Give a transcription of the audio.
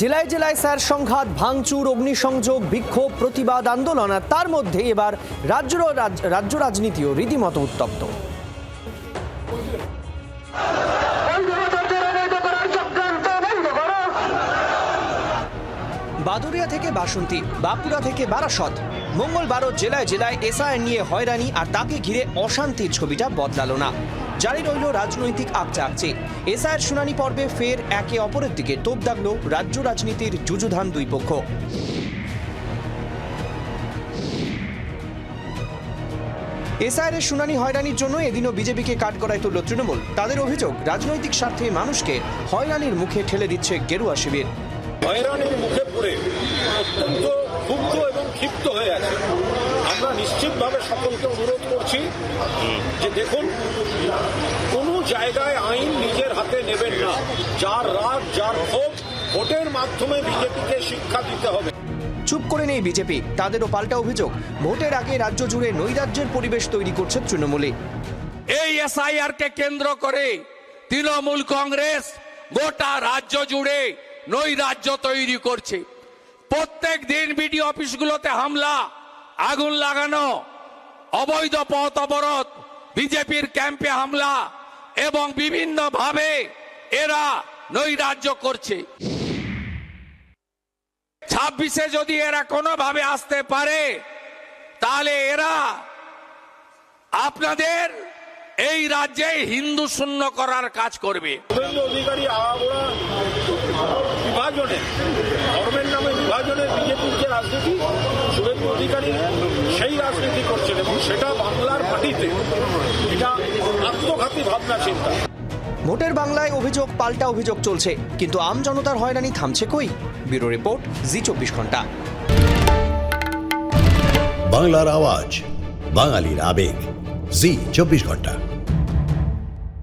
জেলায় জেলায় স্যার সংঘাত, ভাঙচুর, অগ্নিসংযোগ, বিক্ষোভ, প্রতিবাদ, আন্দোলন, আর তার মধ্যে এবার রাজ্য রাজনীতিও রীতিমতো উত্তপ্ত। বাদুড়িয়া থেকে বাসন্তী, বাঁকুড়া থেকে বারাসত, মঙ্গলবারও জেলায় জেলায় এসআইআর নিয়ে হয়রানি আর তাকে ঘিরে অশান্তির ছবিটা বদলালো না। জারি রইল রাজনৈতিক আকচাকচে। এসআইআর শুনানি পর্বে ফের একে অপরের দিকে তোপ দাগল রাজ্য রাজনীতির যুযুধান দুই পক্ষ। এসআইআর এর শুনানি হয়রানির জন্য এদিনও বিজেপিকে কাঠগড়ায় তুলল তৃণমূল। তাদের অভিযোগ, রাজনৈতিক স্বার্থে মানুষকে হয়রানির মুখে ঠেলে দিচ্ছে গেরুয়া শিবির। হয়রানির মুখে পড়ে অত্যন্ত ক্ষুব্ধ এবং ক্ষিপ্ত হয়ে আছে। আমরা নিশ্চিতভাবে সকলকে অনুরোধ করছি যে দেখুন, কোনো জায়গায় আইন নিজের হাতে নেবেন না। যার রাগ, যার ক্ষোভ, ভোটের মাধ্যমে বিজেপিকে শিক্ষা দিতে হবে। চুপ করে নেই বিজেপি। তাদেরও পাল্টা অভিযোগ, ভোটের আগে রাজ্য জুড়ে নৈরাজ্যের পরিবেশ তৈরি করছে তৃণমূলে। এই এসআইআর কে কেন্দ্র করে তৃণমূল কংগ্রেস গোটা রাজ্য জুড়ে নৈরাজ্য তৈরি করছে। প্রত্যেক দিন বিডিও অফিসগুলোতে হামলা, আগুন লাগানো, অবৈধ পথ অবরোধ, বিজেপির ক্যাম্পে হামলা এবং বিভিন্ন ভাবে এরা নৈরাজ্য করছে। 26-এ যদি এরা কোনোভাবে আসতে পারে তাহলে এরা আপনাদের এই রাজ্যে হিন্দু শূন্য করার কাজ করবে। শুভেন্দু অধিকারী আগাগোড়া বিভাজনে, ধর্মের নামে বিভাজনের বিজেপির যে রাজনীতি, শুভেন্দু অধিকারী সেই রাজনীতি করছেন এবং সেটা বাংলার মাটিতে এটা আত্মঘাতী ভাবনা চিন্তা। ভোটের বাংলায় অভিযোগ পাল্টা অভিযোগ চলছে, কিন্তু আম জনতার হয়রানি থামছে কই? ব্যুরো রিপোর্ট, জি 24 ঘন্টা। বাংলার আওয়াজ, বাঙালির আবেগ, জি 24 ঘন্টা।